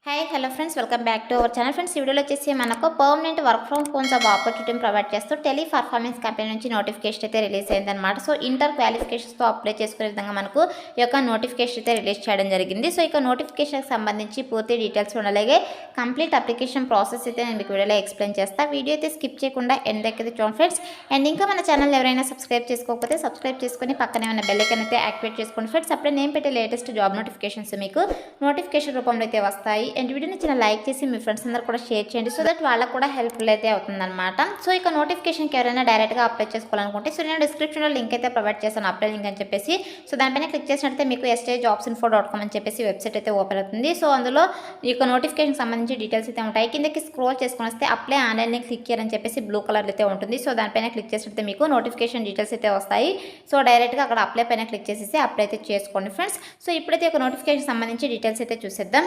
Hello friends, welcome back to our channel. Friends, ఈ వీడియోలో వచ్చేసి మనకు permanent work from home job ఆపర్చునిటీని ప్రొవైడ్ చేస్తూ టెలి పర్ఫార్మెన్స్ కంపెనీ నుంచి నోటిఫికేషన్ అయితే రిలీజ్ అయిందనమాట. సో ఇంటర్ క్వాలిఫికేషన్స్తో అప్లై చేసుకునే విధంగా మనకు ఈ యొక్క నోటిఫికేషన్ అయితే రిలీజ్ చేయడం జరిగింది. సో ఇక నోటిఫికేషన్కి సంబంధించి పూర్తి డీటెయిల్స్ అలాగే కంప్లీట్ అప్లికేషన్ ప్రాసెస్ అయితే నేను మీకు వీడియోలో ఎక్స్ప్లెయిన్ చేస్తాను. వీడియో అయితే స్కిప్ చేయకుండా ఎండ్ అయితే చూడండి ఫ్రెండ్స్. అండ్ ఇంకా మన ఛానల్ ఎవరైనా సబ్స్క్రైబ్ చేసుకోకపోతే సబ్స్క్రైబ్ చేసుకుని పక్కనే ఉన్న బెల్ ఐకాన్ అయితే యాక్టివేట్ చేసుకోండి ఫ్రెండ్స్. అప్పుడే నేను పెట్టే లేటెస్ట్ జాబ్ నోటిఫికేషన్స్ మీకు నోటిఫికేషన్ రూపంలో అయితే వస్తాయి. అండ్ వీడియోని చిన్న లైక్ చేసి మీ ఫ్రెండ్స్ అందరూ కూడా షేర్ చేయండి, సో దట్ వాళ్ళకు కూడా హెల్ప్ఫుల్ అయితే అవుతుందన్నమాట. సో ఇక నోటిఫికేషన్కి ఎవరైనా డైరెక్ట్గా అప్లై చేసుకోవాలనుకుంటే సో నేను డిస్క్రిప్షన్లో లింక్ అయితే ప్రొవైడ్ చేస్తాను, అప్లై లింక్ అని చెప్పేసి. సో దానిపైన క్లిక్ చేసినట్లయితే మీకు sjobsinfo.com అని చెప్పేసి వెబ్సైట్ అయితే ఓపెన్ అవుతుంది. సో అందులో ఈ యొక్క నోటిఫికేషన్ సంబంధించి డీటెయిల్స్ అయితే ఉంటాయి. కిందకి స్క్రోల్ చేసుకొని వస్తే అప్లై ఆన్లైన్ లింక్ క్లిక్ చేయని చెప్పేసి బ్లూ కలర్ అయితే ఉంటుంది. సో దానిపైన క్లిక్ చేసినట్లయితే మీకు నోటిఫికేషన్ డీటెయిల్స్ అయితే వస్తాయి. సో డైరెక్ట్గా అక్కడ అప్లై పైన క్లిక్ చేసేసి అప్లై అయితే చేసుకోండి ఫ్రెండ్స్. సో ఇప్పుడైతే ఒక నోటిఫికేషన్ సంబంధించి డీటెయిల్స్ అయితే చూసేద్దాం.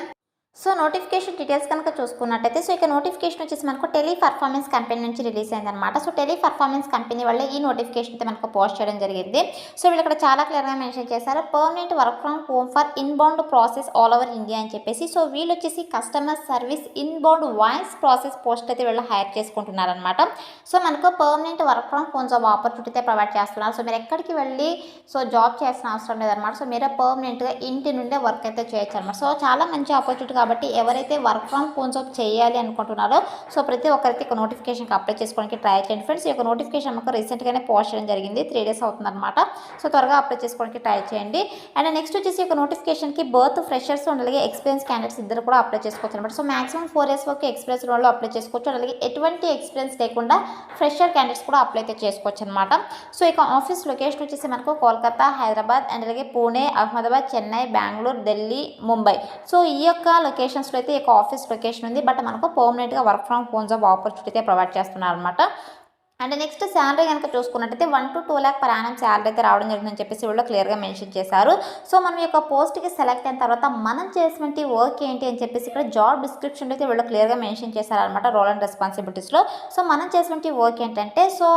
సో నోటిఫికేషన్ డీటెయిల్స్ కనుక చూసుకున్నట్టయితే సో ఇక నోటిఫికేషన్ వచ్చేసి మనకు టెలి పర్ఫార్మెన్స్ కంపెనీ నుంచి రిలీజ్ అయిందనమాట. సో టెలి పర్ఫార్మెన్స్ కంపెనీ వల్ల ఈ నోటిఫికేషన్ అయితే మనకు పోస్ట్ చేయడం జరిగింది. సో వీళ్ళు ఇక్కడ చాలా క్లియర్గా మెన్షన్ చేశారు, permanent work from home for inbound process all over India అని చెప్పేసి. సో వీళ్ళు వచ్చేసి customer service inbound voice process post అయితే వీళ్ళు హైర్ చేసుకుంటున్నారనమాట. సో మనకు permanent work from home job opportunity అయితే ప్రొవైడ్ చేస్తున్నారు. సో మీరు ఎక్కడికి వెళ్ళి సో జాబ్ చేయాల్సిన అవసరం లేదనమాట. సో మీరే పర్మనెంట్గా ఇంటి నుండే వర్క్ అయితే చేయొచ్చు అనమాట. సో చాలా మంచి ఆపర్చునిటీ కాబట్టి ఎవరైతే వర్క్ ఫ్రమ్ హోమ్ జాబ్ చేయాలి అనుకుంటున్నారో సో ప్రతి ఒక్కరికి ఒక నోటిఫికేషన్కి అప్లై చేసుకోవడానికి ట్రై చేయండి ఫ్రెండ్స్. ఈ యొక్క నోటిఫికేషన్ మనకు రీసెంట్గానే పోస్ట్ చేయడం జరిగింది, 3 days అవుతుందన్నమాట. సో త్వరగా అప్లై చేసుకోవడానికి ట్రై చేయండి. అండ్ నెక్స్ట్ వచ్చేసి ఒక నోటిఫికేషన్కి బర్త్ ఫ్రెషర్స్ అలాగే ఎక్స్పీరియన్స్ క్యాండిడేట్స్ ఇద్దరు కూడా అప్లై చేసుకోవచ్చు అనమాట. సో మాక్సిమం 4 years వరకు ఎక్స్పీరియన్స్ వాళ్ళు అప్లై చేసుకోవచ్చు, అలాగే ఎటువంటి ఎక్స్పీరియన్స్ లేకుండా ఫ్రెషర్ క్యాండిడేట్స్ కూడా అప్లై అయితే చేసుకోవచ్చు అనమాట. సో ఇక ఆఫీస్ లొకేషన్ వచ్చేసి మనకు కోల్కతా, హైదరాబాద్ అండ్ అలాగే పూణే, అహ్మదాబాద్, చెన్నై, బెంగళూరు, ఢిల్లీ, ముంబై. సో ఈ యొక్క లొకేషన్స్లో అయితే ఈ యొక్క ఆఫీస్ లొకేషన్ ఉంది, బట్ మనకు పర్మనెంట్గా work from home job opportunity provide చేస్తున్నారు అనమాట. అండ్ నెక్స్ట్ శాలరీ కనుక చూసుకున్నట్టయితే 1 to 2 lakh per annum salary అయితే రావడం జరుగుతుందని చెప్పేసి వీళ్ళు క్లియర్గా మెన్షన్ చేశారు. సో మనం యొక్క పోస్ట్కి సెలెక్ట్ అయిన తర్వాత మనం చేసినటువంటి వర్క్ ఏంటి అని చెప్పేసి ఇక్కడ జాబ్ డిస్క్రిప్షన్ అయితే వీళ్ళు క్లియర్గా మెన్షన్ చేశారనమాట రోల్ అండ్ రెస్పాన్సిబిలిటీస్లో. సో మనం చేసినటువంటి వర్క్ ఏంటంటే సో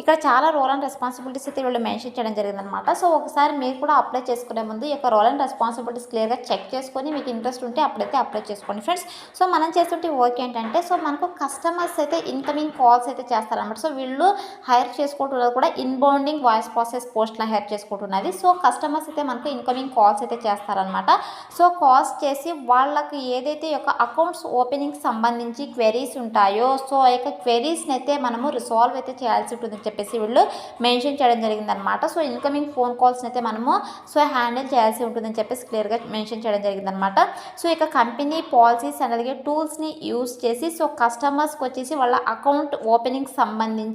ఇక్కడ చాలా రోల్ అండ్ రెస్పాన్సిబిలిటీస్ అయితే వీళ్ళు మెన్షన్ చేయడం జరిగిందనమాట. సో ఒకసారి మీరు కూడా అప్లై చేసుకునే ముందు ఈ యొక్క రోల్ అండ్ రెస్పాన్సిబిలిటీస్ క్లియర్గా చెక్ చేసుకొని మీకు ఇంట్రెస్ట్ ఉంటే అప్పుడైతే అప్లై చేసుకోండి ఫ్రెండ్స్. సో మనం చేసినటువంటి వర్క్ ఏంటంటే సో మనకు కస్టమర్స్ అయితే ఇన్కమింగ్ కాల్స్ అయితే చేస్తారనమాట. సో వీళ్ళు హైర్ చేసుకుంటున్నది కూడా ఇన్బౌండింగ్ వాయిస్ ప్రాసెస్ పోస్ట్లో హైర్ చేసుకుంటున్నది. సో కస్టమర్స్ అయితే మనకు ఇన్కమింగ్ కాల్స్ అయితే చేస్తారనమాట. సో కాల్స్ చేసి వాళ్ళకి ఏదైతే యొక్క అకౌంట్స్ ఓపెనింగ్ సంబంధించి క్వెరీస్ ఉంటాయో సో ఆ యొక్క క్వెరీస్ని అయితే మనము రిసాల్వ్ అయితే చేయాల్సి ఉంటుందని చెప్పేసి వీళ్ళు మెన్షన్ చేయడం జరిగిందనమాట. సో ఇన్కమింగ్ ఫోన్ కాల్స్ని అయితే మనము సో హ్యాండిల్ చేయాల్సి ఉంటుందని చెప్పేసి క్లియర్గా మెన్షన్ చేయడం జరిగిందనమాట. సో ఇక కంపెనీ పాలసీస్ అండ్ అలాగే టూల్స్ని యూస్ చేసి సో కస్టమర్స్కి వచ్చేసి వాళ్ళ అకౌంట్ ఓపెనింగ్ సంబంధించి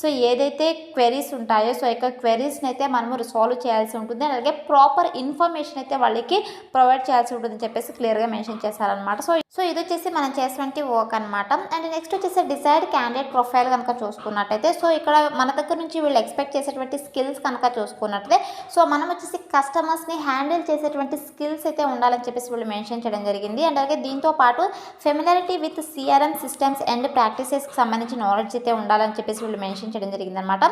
సో ఏదైతే క్వెరీస్ ఉంటాయో సో యొక్క క్వెరీస్ని అయితే మనము రిసాల్వ్ చేయాల్సి ఉంటుంది, అలాగే ప్రాపర్ ఇన్ఫర్మేషన్ అయితే వాళ్ళకి ప్రొవైడ్ చేయాల్సి ఉంటుందని చెప్పేసి క్లియర్గా మెన్షన్ చేశారనమాట. సో ఇది వచ్చేసి మనం చేసినటువంటి వర్క్ అనమాట. అండ్ నెక్స్ట్ వచ్చేసి డిసైడ్ క్యాండిడేట్ ప్రొఫైల్ కనుక చూసుకున్నట్టయితే సో ఇక్కడ మన దగ్గర నుంచి వీళ్ళు ఎక్స్పెక్ట్ చేసేటువంటి స్కిల్స్ కనుక చూసుకున్నట్లయితే సో మనం వచ్చేసి కస్టమర్స్ని హ్యాండిల్ చేసేటువంటి స్కిల్స్ అయితే ఉండాలని చెప్పేసి వీళ్ళు మెన్షన్ చేయడం జరిగింది. అండ్ అలాగే దీంతో పాటు familiarity with CRM systems and ప్రాక్టీసెస్కి సంబంధించి నాలెడ్జ్ అయితే ఉండాలని చెప్పేసి వీళ్ళు మెన్షన్ చేయడం జరిగింది అనమాట.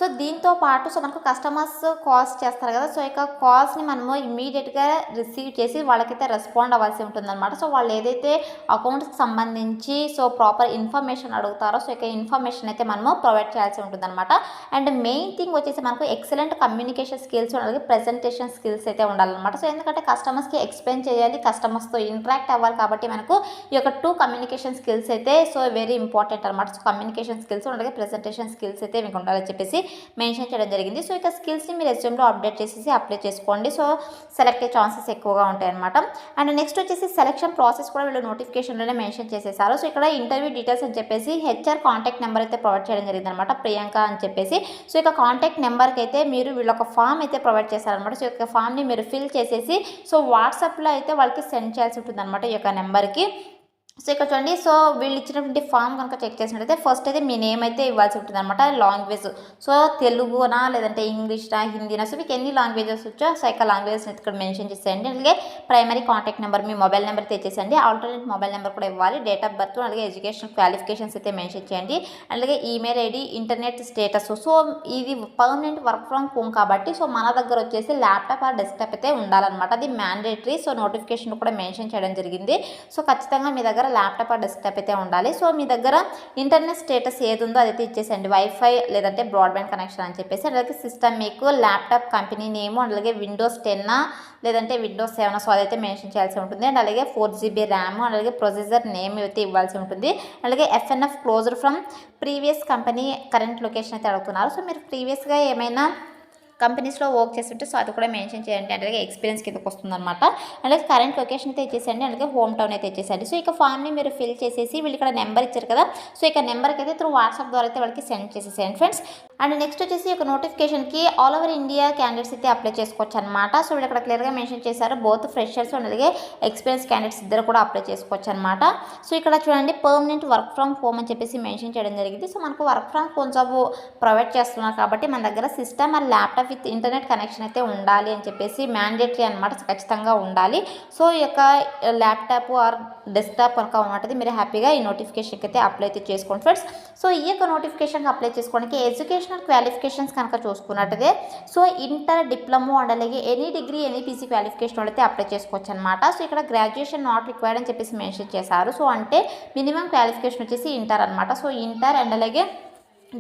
సో దీంతో పాటు సో మనకు కస్టమర్స్ కాల్స్ చేస్తారు కదా, సో ఇక కాల్స్ని మనము ఇమీడియట్గా రిసీవ్ చేసి వాళ్ళకైతే రెస్పాండ్ అవ్వాల్సి ఉంటుందన్నమాట. సో వాళ్ళు ఏదైతే అకౌంట్స్కి సంబంధించి సో ప్రాపర్ ఇన్ఫర్మేషన్ అడుగుతారో సో ఇక ఇన్ఫర్మేషన్ అయితే మనము ప్రొవైడ్ చేయాల్సి ఉంటుందన్నమాట. అండ్ మెయిన్ థింగ్ వచ్చేసి మనకు ఎక్సలెంట్ కమ్యూనికేషన్ స్కిల్స్ అలాగే ప్రెజెంటేషన్ స్కిల్స్ అయితే ఉండాలన్నమాట. సో ఎందుకంటే కస్టమర్స్కి ఎక్స్ప్లెయిన్ చేయాలి, కస్టమర్స్తో ఇంటరాక్ట్ అవ్వాలి కాబట్టి మనకు ఈ యొక్క 2 కమ్యూనికేషన్ స్కిల్స్ అయితే సో వెరీ ఇంపార్టెంట్ అనమాట. సో కమ్యూనికేషన్ స్కిల్స్ అలాగే ప్రెజెంటేషన్ స్కిల్స్ అయితే మీకు ఉండాలని చెప్పేసి మెన్షన్ చేయడం జరిగింది. సో ఇక స్కిల్స్ని మీరు రెజ్యూమ్లో అప్డేట్ చేసేసి అప్లై చేసుకోండి. సో సెలెక్ట్ అయ్యే ఛాన్సెస్ ఎక్కువగా ఉంటాయి అనమాట. అండ్ నెక్స్ట్ వచ్చేసి సెలక్షన్ ప్రాసెస్ కూడా వీళ్ళు నోటిఫికేషన్లోనే మెన్షన్ చేసేసారు. సో ఇక్కడ ఇంటర్వ్యూ డీటెయిల్స్ అని చెప్పేసి HR కాంటాక్ట్ నెంబర్ అయితే ప్రొవైడ్ చేయడం జరిగింది అనమాట, ప్రియాంక అని చెప్పేసి. సో ఇక కాంటాక్ట్ నెంబర్కి అయితే మీరు వీళ్ళొక ఫామ్ అయితే ప్రొవైడ్ చేశారనమాట. సో ఈ యొక్క ఫామ్ని మీరు ఫిల్ చేసేసి సో వాట్సాప్లో అయితే వాళ్ళకి సెండ్ చేయాల్సి ఉంటుంది అనమాట ఈ యొక్క నెంబర్కి. సో ఇక్కడ చూడండి. సో వీళ్ళు ఇచ్చినటువంటి ఫామ్ కనుక చెక్ చేసినట్టయితే ఫస్ట్ అయితే మీ నేమ్ అయితే ఇవ్వాల్సి ఉంటుంది అనమాట. లాంగ్వేజ్ సో తెలుగునా లేదంటే ఇంగ్లీష్నా హిందీనా సో మీకు ఎన్ని లాంగ్వేజెస్ వచ్చో సో యొక్క లాంగ్వేజెస్ ఇక్కడ మెన్షన్ చేసేయండి. అలాగే ప్రైమరీ కాంటాక్ట్ నెంబర్ మీ మొబైల్ నెంబర్ తెచ్చేసండి. ఆల్టర్నేట్ మొబైల్ నెంబర్ కూడా ఇవ్వాలి. డేట్ ఆఫ్ బర్త్ అలాగే ఎడ్యుకేషన్ క్వాలిఫికేషన్స్ అయితే మెన్షన్ చేయండి. అలాగే email ID internet status. So ఇది పర్మనెంట్ వర్క్ ఫ్రమ్ హోమ్ కాబట్టి సో మన దగ్గర వచ్చేసి ల్యాప్టాప్ ఆర్ డెస్క్టాప్ అయితే ఉండాలన్నమాట. అది మ్యాండేటరీ. సో నోటిఫికేషన్ కూడా మెన్షన్ చేయడం జరిగింది. సో ఖచ్చితంగా మీ దగ్గర ల్యాప్టాప్ ఆర్ డెస్క్టాప్ అయితే ఉండాలి. సో మీ దగ్గర ఇంటర్నెట్ స్టేటస్ ఏది ఉందో అదైతే ఇచ్చేసండి. వైఫై లేదంటే బ్రాడ్బ్యాండ్ కనెక్షన్ అని చెప్పేసి. అలాగే సిస్టమ్ మీకు ల్యాప్టాప్ కంపెనీ నేము అలాగే విండోస్ 10 లేదంటే విండోస్ 7 సో అదైతే మెన్షన్ చేయాల్సి ఉంటుంది. అండ్ అలాగే 4GB ర్యామ్ అలాగే ప్రొసెసర్ నేమ్ అయితే ఇవ్వాల్సి ఉంటుంది. అలాగే FNF closure from previous company current location అయితే అడుగుతున్నారు. సో మీరు ప్రీవియస్గా ఏమైనా కంపెనీస్లో వర్క్ చేస్తుంటే సో అది కూడా మెన్షన్ చేయండి. అలాగే ఎక్స్పీరియన్స్ కిందకి వస్తుందన్నమాట. అలాగే కరెంట్ లొకేషన్ అయితే ఇచ్చేసండి. అలాగే హోమ్ టౌన్ అయితే ఇచ్చేసండి. సో ఇక ఫామ్ని మీరు ఫిల్ చేసేసి వీళ్ళు ఇక్కడ నెంబర్ ఇచ్చారు కదా సో ఇక నెంబర్కి అయితే త్రూ వాట్సాప్ ద్వారా అయితే వాళ్ళకి సెండ్ చేసేసేయండి ఫ్రెండ్స్. అండ్ నెక్స్ట్ వచ్చేసి ఒక నోటిఫికేషన్కి ఆల్ ఓవర్ ఇండియా క్యాండిడేట్స్ అయితే అప్లై చేసుకోవచ్చు అనమాట. సో వీళ్ళు ఇక్కడ క్లియర్గా మెన్షన్ చేశారు బోత్ ఫ్రెషర్స్ అండ్ అలాగే ఎక్స్పీరియన్స్ క్యాండిడేట్స్ ఇద్దరు కూడా అప్లై చేసుకోవచ్చు అనమాట. సో ఇక్కడ చూడండి పర్మనెంట్ వర్క్ ఫ్రమ్ హోమ్ అని చెప్పేసి మెన్షన్ చేయడం జరిగింది. సో మనకు work from home job provide చేస్తున్నారు కాబట్టి మన దగ్గర system and laptop with internet connection అయితే ఉండాలి అని చెప్పేసి మ్యాండేటరీ అనమాట. ఖచ్చితంగా ఉండాలి. సో ఈ యొక్క ల్యాప్టాప్ ఆర్ డెస్క్టాప్ కనుక ఉన్నట్టు మీరు హ్యాపీగా ఈ నోటిఫికేషన్కి అయితే అప్లై అయితే చేసుకోండి ఫ్రెండ్స్. సో ఈ యొక్క నోటిఫికేషన్కి అప్లై చేసుకోవడానికి ఎడ్యుకేషనల్ క్వాలిఫికేషన్స్ కనుక చూసుకున్నట్టయితే సో ఇంటర్ డిప్లొమో అండ్ అలాగే any degree any PC qualification అయితే అప్లై చేసుకోవచ్చు అనమాట. సో ఇక్కడ గ్రాడ్యుయేషన్ నాట్ రిక్వైర్డ్ అని చెప్పేసి మెన్షన్ చేశారు. సో అంటే మినిమం క్వాలిఫికేషన్ వచ్చేసి ఇంటర్ అనమాట. సో ఇంటర్ అండ్ అలాగే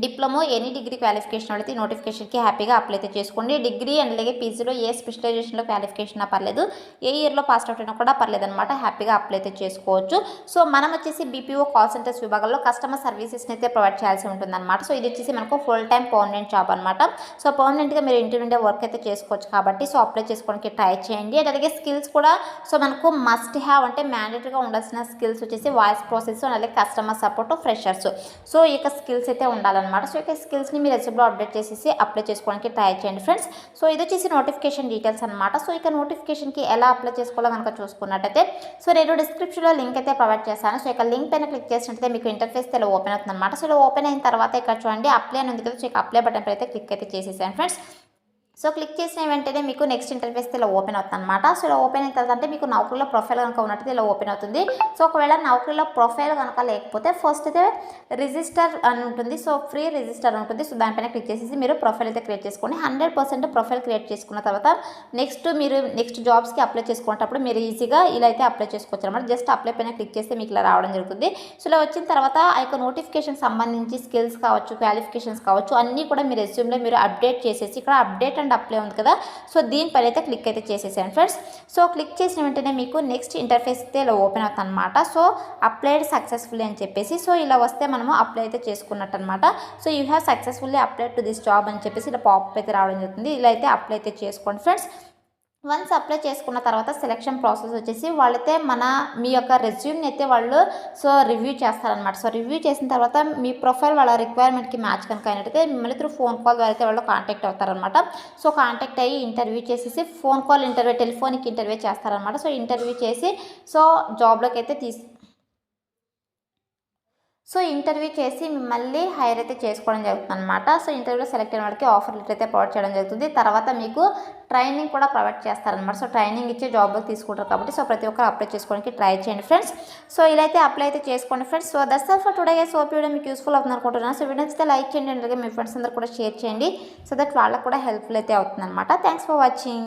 డిప్లొమో ఎనీ డిగ్రీ క్వాలిఫికేషన్ అయితే నోటిఫికేషన్కి హ్యాపీగా అప్లై అయితే చేసుకోండి. డిగ్రీ అండ్ అలాగే పీజీలో ఏ స్పెషలైజేషన్లో క్వాలిఫికేషన్ పర్లేదు, ఏ ఇయర్లో పాస్ అవుట్ అయినా కూడా పర్లేదు అనమాట. హ్యాపీగా అప్లై అయితే చేసుకోవచ్చు. సో మనం వచ్చేసి BPO కాల్ సెంటర్స్ విభాగంలో కస్టమర్ సర్వీసెస్ని అయితే ప్రొవైడ్ చేయాల్సి ఉంటుందన్నమాట. సో ఇది వచ్చేసి మనకు ఫుల్ టైం పర్మనెంట్ జాబ్ అనమాట. సో పర్మనెంట్గా మీరు ఇంటి నుండే వర్క్ అయితే చేసుకోవచ్చు కాబట్టి సో అప్లై చేసుకోవడానికి ట్రై చేయండి. అండ్ అలాగే స్కిల్స్ కూడా సో మనకు మస్ట్ హ్యావ్ అంటే మ్యాండేటరీగా ఉండాల్సిన స్కిల్స్ వచ్చేసి వాయిస్ ప్రాసెస్ అలాగే కస్టమర్ సపోర్ట్ ఫ్రెషర్స్. సో ఈ యొక్క స్కిల్స్ అయితే ఉండాలన్నమాట. సో ఇక స్కిల్స్ని మీరు రెజ్యూమ్లో అప్డేట్ చేసేసి అప్లై చేసుకోవడానికి ట్రై చేయండి ఫ్రెండ్స్. సో ఇది వచ్చేసి నోటిఫికేషన్ డీటెయిల్స్ అనమాట. సో ఇక నోటిఫికేషన్కి ఎలా అప్లై చేసుకోవాలో కనుక చూసుకున్నట్టయితే సో నేను డిస్క్రిప్షన్లో లింక్ అయితే ప్రొవైడ్ చేశాను. సో ఇక లింక్ పైన క్లిక్ చేసినట్టయితే మీకు ఇంటర్ఫేస్ ఇలా ఓపెన్ అవుతుంది అనమాట. సో ఇలా ఓపెన్ అయిన తర్వాత ఇక్కడ చూడండి అప్లై అని ఉంది కదా. సో ఇక అప్లై బటన్ పై అయితే క్లిక్ అయితే చేసేసాను ఫ్రెండ్స్. సో క్లిక్ చేసిన వెంటనే మీకు నెక్స్ట్ ఇంటర్ఫేస్ ఇలా ఓపెన్ అవుతుంది అనమాట. సో ఇలా ఓపెన్ అయిన తర్వాత అంటే మీకు నౌకరీలో ప్రొఫైల్ కనుక ఉన్నట్టు ఇలా ఓపెన్ అవుతుంది. సో ఒకవేళ నౌకరీలో ప్రొఫైల్ కనుక లేకపోతే ఫస్ట్ అయితే రిజిస్టర్ అని ఉంటుంది. సో ఫ్రీ రిజిస్టర్ ఉంటుంది. సో దానిపైన క్లిక్ చేసేసి మీరు ప్రొఫైల్ అయితే క్రియేట్ చేసుకోండి. 100% ప్రొఫైల్ క్రియేట్ చేసుకున్న తర్వాత మీరు నెక్స్ట్ జాబ్స్కి అప్లై చేసుకునేటప్పుడు మీరు ఈజీగా ఇలా అయితే అప్లై చేసుకోవచ్చు అనమాట. జస్ట్ అప్లై పైన క్లిక్ చేస్తే మీకు ఇలా రావడం జరుగుతుంది. సో ఇలా వచ్చిన తర్వాత ఆ యొక్క నోటిఫికేషన్ సంబంధించి స్కిల్స్ కావచ్చు క్వాలిఫికేషన్స్ కావచ్చు అన్నీ కూడా మీరు రెజ్యూమ్లో మీరు అప్డేట్ చేసేసి ఇక్కడ అప్డేట్ అండ్ అప్లై ఉంది కదా. సో దీనిపైన అయితే క్లిక్ అయితే చేసేసాను ఫ్రెండ్స్. సో క్లిక్ చేసిన వెంటనే మీకు నెక్స్ట్ ఇంటర్ఫేస్ అయితే ఇలా ఓపెన్ అవుతుంది అనమాట. సో అప్లైడ్ సక్సెస్ఫుల్లీ అని చెప్పేసి సో ఇలా వస్తే మనము అప్లై అయితే చేసుకున్నట్టు అనమాట. So you have successfully applied to this job అని చెప్పేసి ఇలా పాపప్ అయితే రావడం జరుగుతుంది. ఇలా అయితే అప్లై అయితే చేసుకోండి ఫ్రెండ్స్. వన్స్ అప్లై చేసుకున్న తర్వాత సెలెక్షన్ ప్రాసెస్ వచ్చేసి వాళ్ళైతే మీ యొక్క రెజ్యూమ్ని అయితే వాళ్ళు సో రివ్యూ చేస్తారనమాట. సో రివ్యూ చేసిన తర్వాత మీ ప్రొఫైల్ వాళ్ళ రిక్వైర్మెంట్కి మ్యాచ్ కనుక అయినట్టయితే మిమ్మల్ని త్రూ ఫోన్ కాల్ ద్వారా అయితే వాళ్ళు కాంటాక్ట్ అవుతారనమాట. సో కాంటాక్ట్ అయ్యి ఇంటర్వ్యూ చేసేసి phone call interview telephonic interview చేస్తారనమాట. సో ఇంటర్వ్యూ చేసి సో జాబ్లోకి అయితే ఇంటర్వ్యూ చేసి మిమ్మల్ని హైర్ అయితే చేసుకోవడం జరుగుతుంది అనమాట. సో ఇంటర్వ్యూలో సెలెక్ట్ అయిన వాళ్ళకి ఆఫర్ లెటర్ అయితే ప్రొవైడ్ చేయడం జరుగుతుంది. తర్వాత మీకు ట్రైనింగ్ కూడా ప్రొవైడ్ చేస్తారనమాట. సో ట్రైనింగ్ ఇచ్చే జాబ్లో తీసుకుంటారు కాబట్టి సో ప్రతి ఒక్కరు అప్లై చేసుకోవడానికి ట్రై చేయండి ఫ్రెండ్స్. సో ఇలా అయితే అప్లై అయితే చేసుకోండి friends. So that's all for today. So video మీకు యూస్ఫుల్ అవుతుంది అనుకుంటున్నాను. సో వీడియో నచ్చితే లైక్ చేయండి అలాగే మీ ఫ్రెండ్స్ అందరూ కూడా షేర్ చేయండి. సో దట్ వాళ్ళకు కూడా హెల్ప్ఫుల్ అయితే అవుతుంది అనమాట. Thanks for watching.